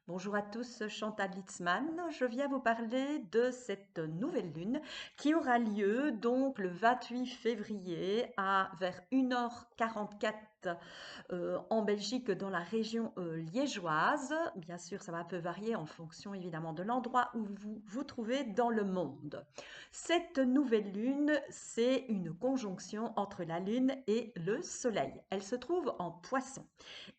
Bonjour à tous, Chantal Litzmann. Je viens vous parler de cette nouvelle lune qui aura lieu donc le 28 février à vers 1h44 en Belgique dans la région liégeoise. Bien sûr, ça va un peu varier en fonction évidemment de l'endroit où vous vous trouvez dans le monde. Cette nouvelle lune, c'est une conjonction entre la lune et le soleil. Elle se trouve en Poisson.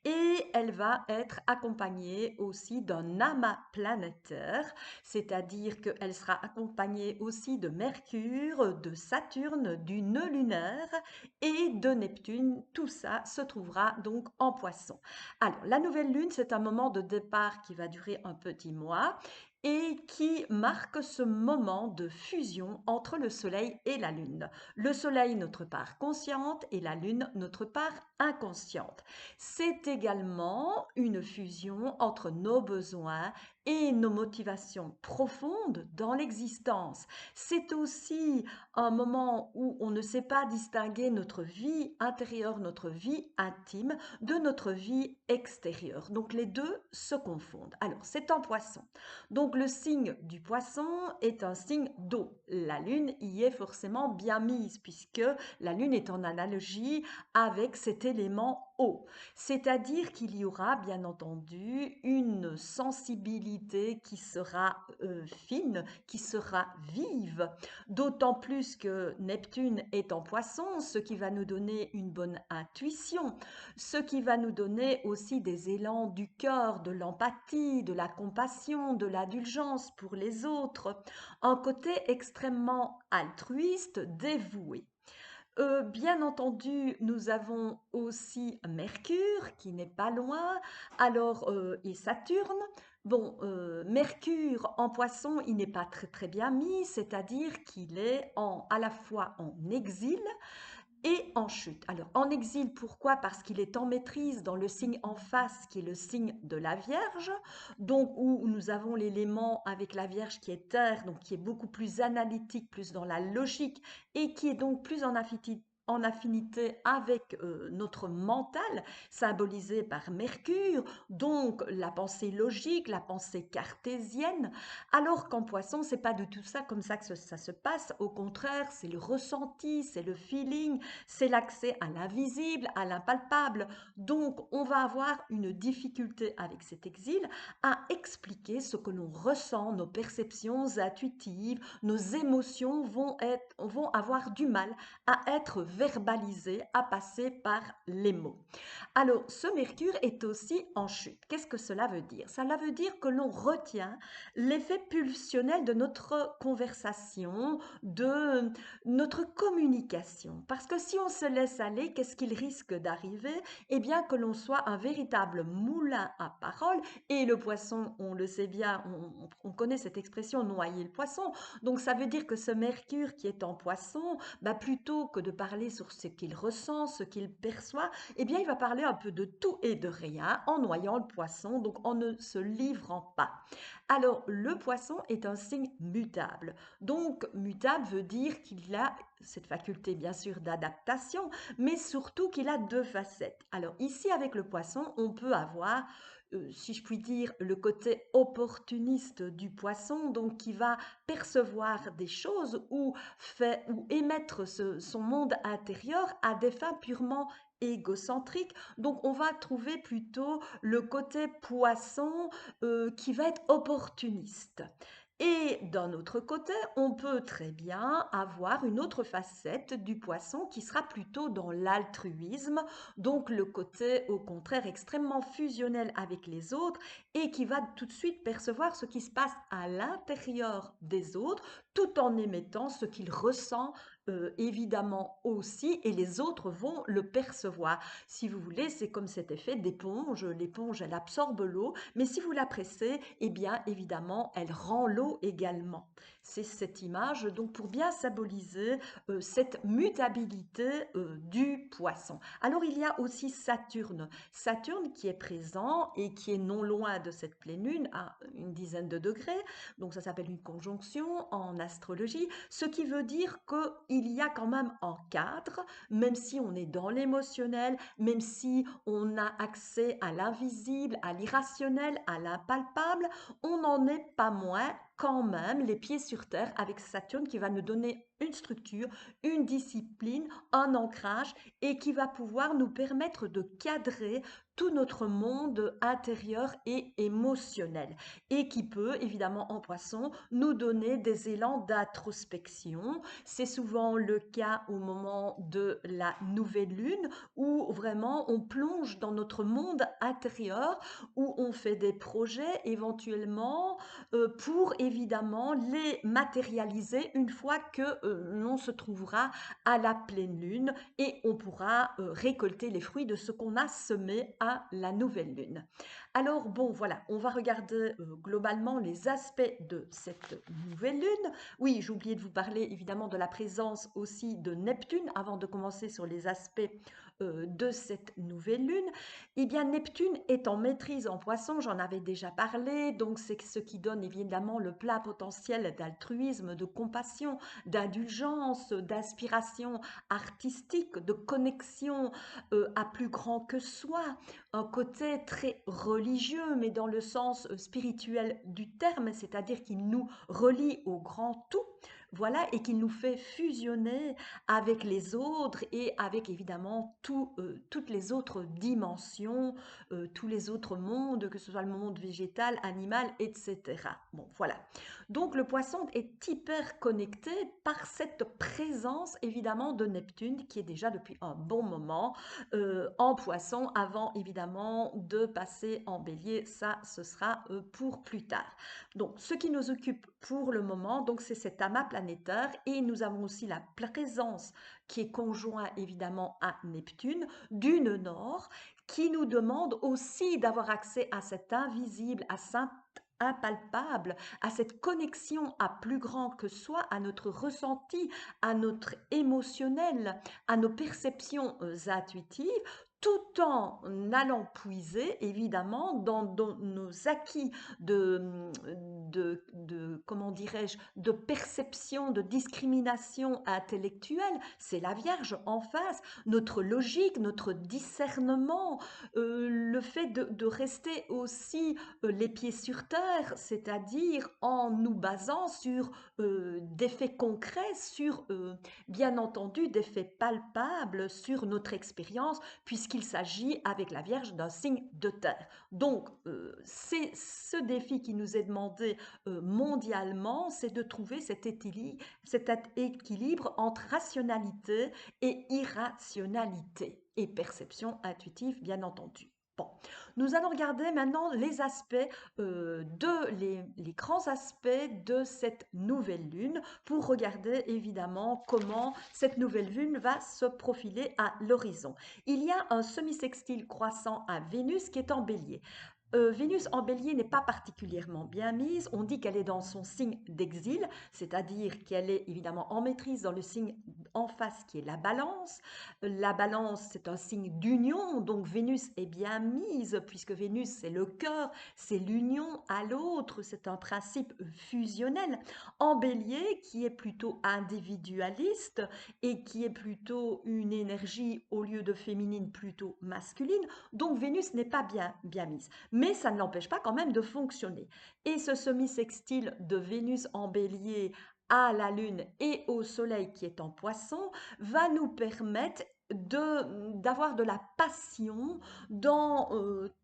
Et elle va être accompagnée aussi d'un amas planétaire, c'est-à-dire qu'elle sera accompagnée aussi de Mercure, de Saturne, du nœud lunaire et de Neptune. Tout ça se trouvera donc en Poisson. Alors, la nouvelle lune, c'est un moment de départ qui va durer un petit mois et qui marque ce moment de fusion entre le Soleil et la Lune. Le Soleil, notre part consciente, et la Lune, notre part inconsciente. C'est également une fusion entre nos besoins et nos motivations profondes dans l'existence. C'est aussi un moment où on ne sait pas distinguer notre vie intérieure, notre vie intime de notre vie extérieure. Donc les deux se confondent. Alors c'est en Poisson. Donc le signe du Poisson est un signe d'eau. La Lune y est forcément bien mise puisque la Lune est en analogie avec cet élément eau. C'est-à-dire qu'il y aura bien entendu une sensibilité qui sera fine, qui sera vive, d'autant plus que Neptune est en Poisson, ce qui va nous donner une bonne intuition, ce qui va nous donner aussi des élans du cœur, de l'empathie, de la compassion, de l'indulgence pour les autres, un côté extrêmement altruiste, dévoué. Bien entendu, nous avons aussi Mercure qui n'est pas loin, alors et Saturne. Bon, Mercure en Poisson, il n'est pas très très bien mis, c'est-à-dire qu'il est à la fois en exil et en chute. Alors en exil, pourquoi? Parce qu'il est en maîtrise dans le signe en face, qui est le signe de la Vierge, donc où nous avons l'élément avec la Vierge qui est terre, donc qui est beaucoup plus analytique, plus dans la logique, et qui est donc plus en affinité avec notre mental, symbolisé par Mercure, donc la pensée logique, la pensée cartésienne, alors qu'en Poisson, c'est pas du tout ça comme ça que ça se passe. Au contraire, c'est le ressenti, c'est le feeling, c'est l'accès à l'invisible, à l'impalpable. Donc, on va avoir une difficulté avec cet exil à expliquer ce que l'on ressent, nos perceptions intuitives, nos émotions vont avoir du mal à être verbalisées, à passer par les mots. Alors, ce Mercure est aussi en chute. Qu'est-ce que cela veut dire? Cela veut dire que l'on retient l'effet pulsionnel de notre conversation, de notre communication. Parce que si on se laisse aller, qu'est-ce qu'il risque d'arriver? Eh bien, que l'on soit un véritable moulin à parole. Et le poisson, on le sait bien, on connaît cette expression, noyer le poisson. Donc, ça veut dire que ce Mercure qui est en poisson, bah, plutôt que de parler sur ce qu'il ressent, ce qu'il perçoit, eh bien, il va parler un peu de tout et de rien en noyant le poisson, donc en ne se livrant pas. Alors, le poisson est un signe mutable. Donc, mutable veut dire qu'il a cette faculté, bien sûr, d'adaptation, mais surtout qu'il a deux facettes. Alors, ici, avec le poisson, on peut avoir, si je puis dire, le côté opportuniste du poisson, donc qui va percevoir des choses ou émettre son monde intérieur à des fins purement égocentriques. Donc, on va trouver plutôt le côté poisson qui va être opportuniste. Et d'un autre côté, on peut très bien avoir une autre facette du poisson qui sera plutôt dans l'altruisme, donc le côté au contraire extrêmement fusionnel avec les autres et qui va tout de suite percevoir ce qui se passe à l'intérieur des autres tout en émettant ce qu'il ressent évidemment aussi et les autres vont le percevoir. Si vous voulez, c'est comme cet effet d'éponge. L'éponge, elle absorbe l'eau, mais si vous la pressez, eh bien, évidemment, elle rend l'eau également. C'est cette image, donc, pour bien symboliser cette mutabilité du poisson. Alors, il y a aussi Saturne. Saturne qui est présent et qui est non loin de cette pleine lune, à une dizaine de degrés. Donc, ça s'appelle une conjonction en astrologie, ce qui veut dire qu'il il y a quand même un cadre, même si on est dans l'émotionnel, même si on a accès à l'invisible, à l'irrationnel, à l'impalpable, on n'en est pas moins quand même les pieds sur terre avec Saturne qui va nous donner une structure, une discipline, un ancrage et qui va pouvoir nous permettre de cadrer tout notre monde intérieur et émotionnel et qui peut évidemment en poisson nous donner des élans d'introspection. C'est souvent le cas au moment de la nouvelle lune où vraiment on plonge dans notre monde intérieur, où on fait des projets éventuellement pour évidemment les matérialiser une fois que l'on se trouvera à la pleine lune et on pourra récolter les fruits de ce qu'on a semé à la nouvelle lune. Alors bon, voilà, on va regarder globalement les aspects de cette nouvelle lune. Oui, j'ai oublié de vous parler évidemment de la présence aussi de Neptune avant de commencer sur les aspects de cette nouvelle lune. Eh bien, Neptune est en maîtrise en poisson, j'en avais déjà parlé, donc c'est ce qui donne évidemment le plein potentiel d'altruisme, de compassion, d'indulgence, d'aspiration artistique, de connexion à plus grand que soi, un côté très religieux, mais dans le sens spirituel du terme, c'est-à-dire qu'il nous relie au grand tout, voilà, et qu'il nous fait fusionner avec les autres et avec évidemment toutes les autres dimensions, tous les autres mondes, que ce soit le monde végétal, animal, etc. Bon, voilà. Donc le poisson est hyper connecté par cette présence évidemment de Neptune qui est déjà depuis un bon moment en poisson avant évidemment de passer en bélier. Ça, ce sera pour plus tard. Donc ce qui nous occupe pour le moment, donc c'est cet amas planétaire et nous avons aussi la présence qui est conjoint évidemment à Neptune du nord qui nous demande aussi d'avoir accès à cet invisible, à cet impalpable, à cette connexion à plus grand que soi, à notre ressenti, à notre émotionnel, à nos perceptions intuitives, tout en allant puiser évidemment dans nos acquis comment dirais-je, de perception, de discrimination intellectuelle. C'est la Vierge en face, notre logique, notre discernement, le fait de rester aussi les pieds sur terre, c'est-à-dire en nous basant sur des faits concrets, sur bien entendu des faits palpables sur notre expérience, puisqu'il s'agit avec la Vierge d'un signe de terre. Donc, c'est ce défi qui nous est demandé mondialement, c'est de trouver cet équilibre entre rationalité et irrationalité et perception intuitive, bien entendu. Bon, nous allons regarder maintenant les aspects, les grands aspects de cette nouvelle lune pour regarder évidemment comment cette nouvelle lune va se profiler à l'horizon. Il y a un semi-sextile croissant à Vénus qui est en bélier. Vénus en bélier n'est pas particulièrement bien mise. On dit qu'elle est dans son signe d'exil, c'est-à-dire qu'elle est évidemment en maîtrise dans le signe en face qui est la balance. La balance, c'est un signe d'union, donc Vénus est bien mise puisque Vénus, c'est le cœur, c'est l'union à l'autre, c'est un principe fusionnel. En bélier, qui est plutôt individualiste et qui est plutôt une énergie au lieu de féminine, plutôt masculine, donc Vénus n'est pas bien mise. Mais ça ne l'empêche pas quand même de fonctionner. Et ce semi-sextile de Vénus en bélier à la Lune et au Soleil qui est en poisson va nous permettre d'avoir de la passion dans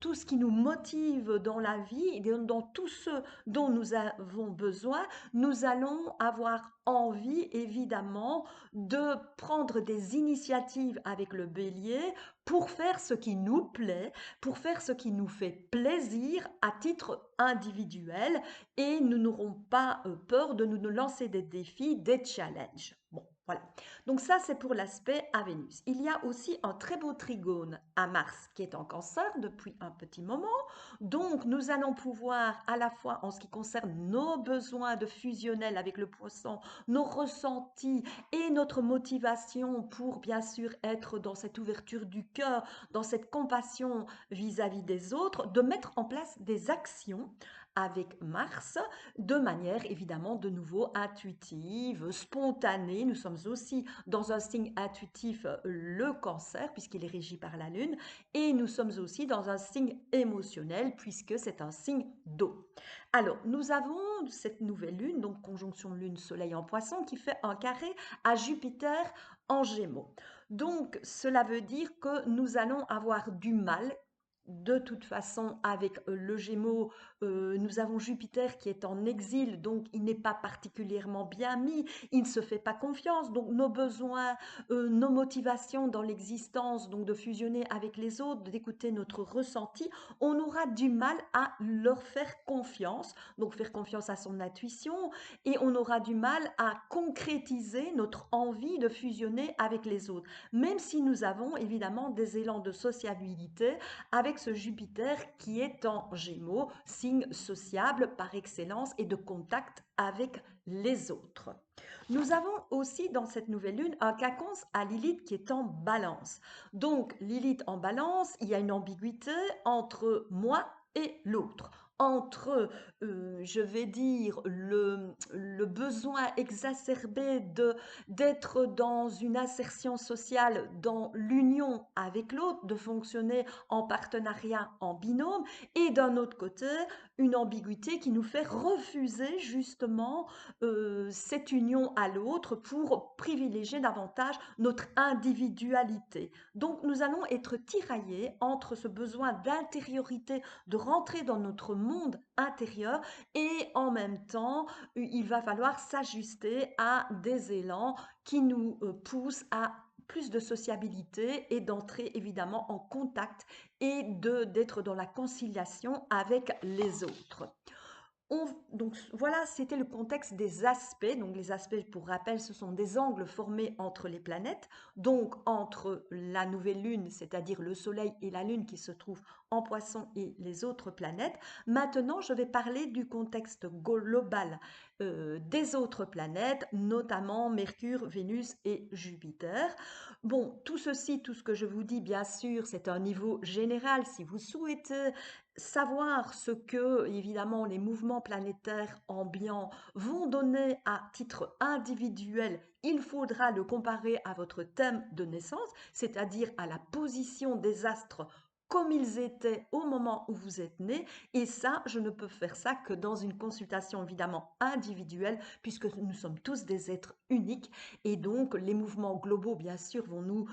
tout ce qui nous motive dans la vie et dans tout ce dont nous avons besoin. Nous allons avoir envie évidemment de prendre des initiatives avec le bélier pour faire ce qui nous plaît, pour faire ce qui nous fait plaisir à titre individuel et nous n'aurons pas peur de nous lancer des défis, des challenges. Bon, voilà. Donc ça, c'est pour l'aspect à Vénus. Il y a aussi un très beau trigone à Mars qui est en Cancer depuis un petit moment. Donc, nous allons pouvoir à la fois en ce qui concerne nos besoins de fusionnel avec le poisson, nos ressentis et notre motivation pour bien sûr être dans cette ouverture du cœur, dans cette compassion vis-à-vis des autres, de mettre en place des actions avec Mars, de manière évidemment de nouveau intuitive, spontanée. Nous sommes aussi dans un signe intuitif, le Cancer, puisqu'il est régi par la Lune, et nous sommes aussi dans un signe émotionnel, puisque c'est un signe d'eau. Alors, nous avons cette nouvelle Lune, donc conjonction Lune-Soleil en Poisson, qui fait un carré à Jupiter en Gémeaux. Donc, cela veut dire que nous allons avoir du mal. De toute façon, avec le Gémeaux, nous avons Jupiter qui est en exil, donc il n'est pas particulièrement bien mis, il ne se fait pas confiance, donc nos besoins, nos motivations dans l'existence, donc de fusionner avec les autres, d'écouter notre ressenti, on aura du mal à leur faire confiance, donc faire confiance à son intuition, et on aura du mal à concrétiser notre envie de fusionner avec les autres, même si nous avons évidemment des élans de sociabilité avec ce Jupiter qui est en Gémeaux, signe sociable par excellence et de contact avec les autres. Nous avons aussi dans cette nouvelle lune un quinconce à Lilith qui est en Balance. Donc Lilith en Balance, il y a une ambiguïté entre moi et l'autre, entre, je vais dire, le besoin exacerbé d'être dans une insertion sociale, dans l'union avec l'autre, de fonctionner en partenariat, en binôme, et d'un autre côté, une ambiguïté qui nous fait refuser justement cette union à l'autre pour privilégier davantage notre individualité. Donc nous allons être tiraillés entre ce besoin d'intériorité, de rentrer dans notre monde intérieur, et en même temps, il va falloir s'ajuster à des élans qui nous poussent à plus de sociabilité et d'entrer évidemment en contact et d'être dans la conciliation avec les autres. Donc voilà, c'était le contexte des aspects. Donc les aspects, pour rappel, ce sont des angles formés entre les planètes, donc entre la nouvelle Lune, c'est-à-dire le Soleil et la Lune qui se trouvent en Poisson, et les autres planètes. Maintenant, je vais parler du contexte global des autres planètes, notamment Mercure, Vénus et Jupiter. Bon, tout ceci, tout ce que je vous dis, bien sûr, c'est un niveau général. Si vous souhaitez savoir ce que, évidemment, les mouvements planétaires ambiants vont donner à titre individuel, il faudra le comparer à votre thème de naissance, c'est-à-dire à la position des astres comme ils étaient au moment où vous êtes né. Et ça, je ne peux faire ça que dans une consultation évidemment individuelle, puisque nous sommes tous des êtres uniques. Et donc, les mouvements globaux, bien sûr, vont nous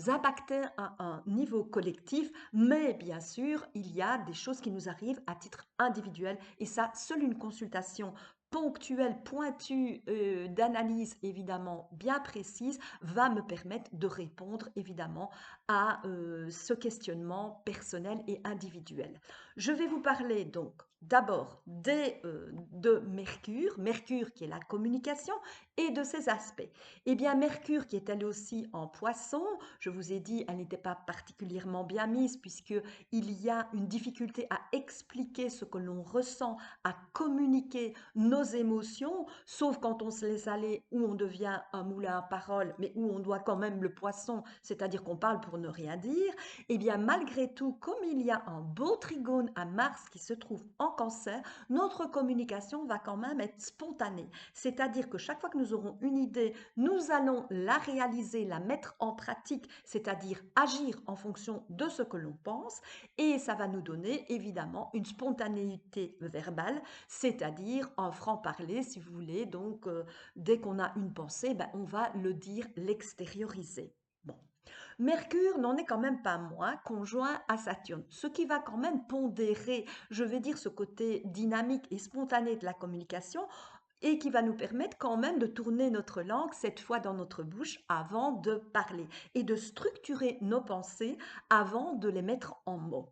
impacter à un niveau collectif, mais bien sûr, il y a des choses qui nous arrivent à titre individuel, et ça, seule une consultation ponctuelle, pointue, d'analyse évidemment bien précise, va me permettre de répondre évidemment à ce questionnement personnel et individuel. Je vais vous parler donc d'abord de Mercure, Mercure qui est la communication, et de ses aspects. Eh bien, Mercure qui est elle aussi en Poisson, je vous ai dit, elle n'était pas particulièrement bien mise, puisqu'il y a une difficulté à expliquer ce que l'on ressent, à communiquer nos émotions, sauf quand on se laisse aller, où on devient un moulin à paroles, mais où on doit quand même le poisson, c'est-à-dire qu'on parle pour ne rien dire. Eh bien, malgré tout, comme il y a un beau trigone à Mars qui se trouve en Cancer, notre communication va quand même être spontanée. C'est-à-dire que chaque fois que nous aurons une idée, nous allons la réaliser, la mettre en pratique, c'est-à-dire agir en fonction de ce que l'on pense, et ça va nous donner évidemment une spontanéité verbale, c'est-à-dire un franc-parler, si vous voulez. Donc, dès qu'on a une pensée, ben, on va le dire, l'extérioriser. Bon. Mercure n'en est quand même pas moins conjoint à Saturne, ce qui va quand même pondérer, je vais dire, ce côté dynamique et spontané de la communication, et qui va nous permettre quand même de tourner notre langue, cette fois dans notre bouche, avant de parler, et de structurer nos pensées avant de les mettre en mots.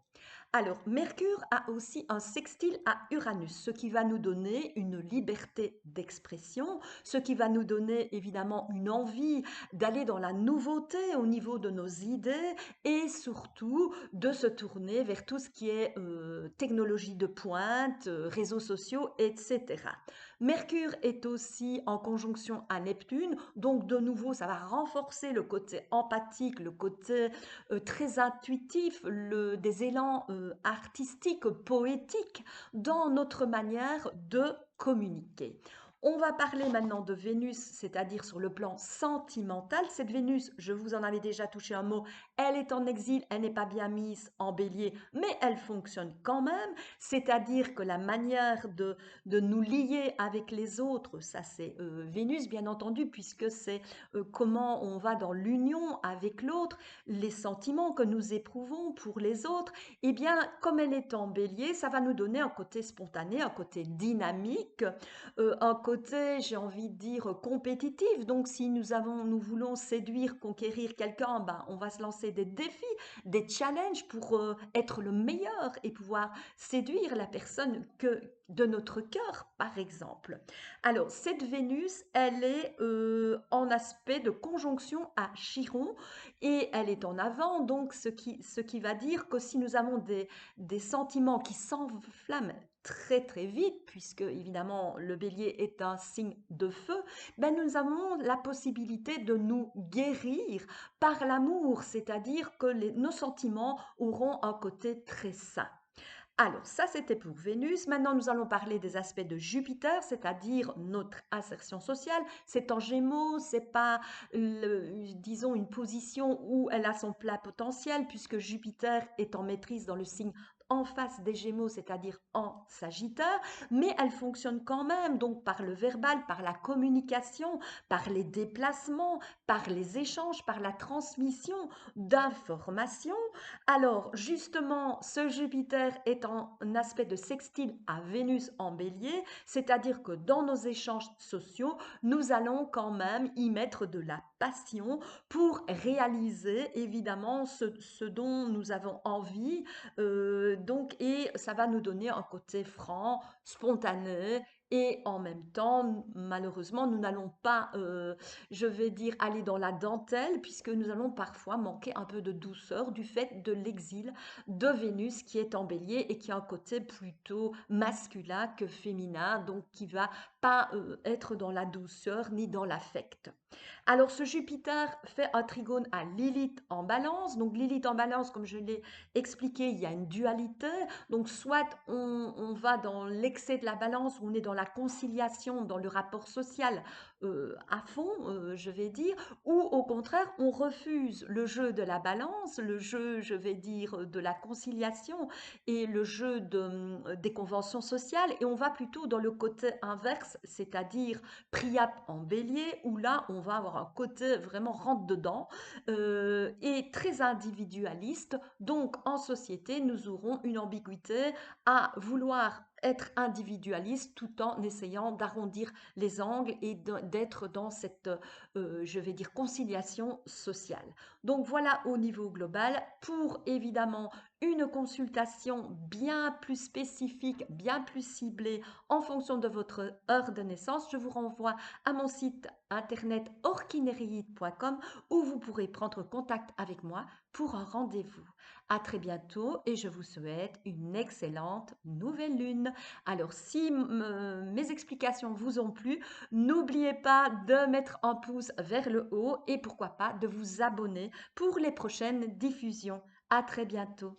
Alors, Mercure a aussi un sextile à Uranus, ce qui va nous donner une liberté d'expression, ce qui va nous donner évidemment une envie d'aller dans la nouveauté au niveau de nos idées, et surtout de se tourner vers tout ce qui est technologie de pointe, réseaux sociaux, etc. Mercure est aussi en conjonction à Neptune, donc de nouveau, ça va renforcer le côté empathique, le côté très intuitif, des élans artistiques, poétiques dans notre manière de communiquer. On va parler maintenant de Vénus, c'est-à-dire sur le plan sentimental. Cette Vénus, je vous en avais déjà touché un mot, elle est en exil, elle n'est pas bien mise en bélier, mais elle fonctionne quand même. C'est-à-dire que la manière de nous lier avec les autres, ça c'est Vénus bien entendu, puisque c'est comment on va dans l'union avec l'autre, les sentiments que nous éprouvons pour les autres. Eh bien, comme elle est en bélier, ça va nous donner un côté spontané, un côté dynamique, un côté, j'ai envie de dire, compétitif. Donc, si nous voulons séduire, conquérir quelqu'un, ben, on va se lancer des défis, des challenges pour être le meilleur et pouvoir séduire la personne de notre cœur, par exemple. Alors, cette Vénus, elle est en aspect de conjonction à Chiron et elle est en avant, donc ce qui va dire que si nous avons des sentiments qui s'enflamment très très vite, puisque évidemment le bélier est un signe de feu, ben nous avons la possibilité de nous guérir par l'amour, c'est-à-dire que nos sentiments auront un côté très sain. Alors, ça, c'était pour Vénus. Maintenant, nous allons parler des aspects de Jupiter, c'est-à-dire notre insertion sociale. C'est en Gémeaux, c'est pas, disons, une position où elle a son plein potentiel, puisque Jupiter est en maîtrise dans le signe en face des Gémeaux, c'est-à-dire en Sagittaire, mais elle fonctionne quand même, donc par le verbal, par la communication, par les déplacements, par les échanges, par la transmission d'informations. Alors, justement, ce Jupiter est en aspect de sextile à Vénus en bélier, c'est-à-dire que dans nos échanges sociaux, nous allons quand même y mettre de la passion pour réaliser évidemment ce dont nous avons envie. Donc, et ça va nous donner un côté franc, spontané. Et en même temps, malheureusement, nous n'allons pas je vais dire, aller dans la dentelle, puisque nous allons parfois manquer un peu de douceur du fait de l'exil de Vénus qui est en bélier et qui a un côté plutôt masculin que féminin, donc qui va pas être dans la douceur ni dans l'affect. Alors ce Jupiter fait un trigone à Lilith en balance. Donc Lilith en balance, comme je l'ai expliqué, il y a une dualité. Donc soit on va dans l'excès de la balance, où on est dans la conciliation, dans le rapport social à fond, je vais dire, ou au contraire, on refuse le jeu de la balance, le jeu, je vais dire, de la conciliation et le jeu des conventions sociales, et on va plutôt dans le côté inverse, c'est-à-dire Priap en bélier, où là, on va avoir un côté vraiment rentre-dedans et très individualiste. Donc, en société, nous aurons une ambiguïté à vouloir être individualiste tout en essayant d'arrondir les angles et d'être dans cette, je vais dire, conciliation sociale. Donc voilà au niveau global. Pour évidemment une consultation bien plus spécifique, bien plus ciblée en fonction de votre heure de naissance, je vous renvoie à mon site internet orkinéréide.com où vous pourrez prendre contact avec moi pour un rendez-vous. À très bientôt et je vous souhaite une excellente nouvelle lune. Alors si mes explications vous ont plu, n'oubliez pas de mettre un pouce vers le haut et pourquoi pas de vous abonner pour les prochaines diffusions. À très bientôt.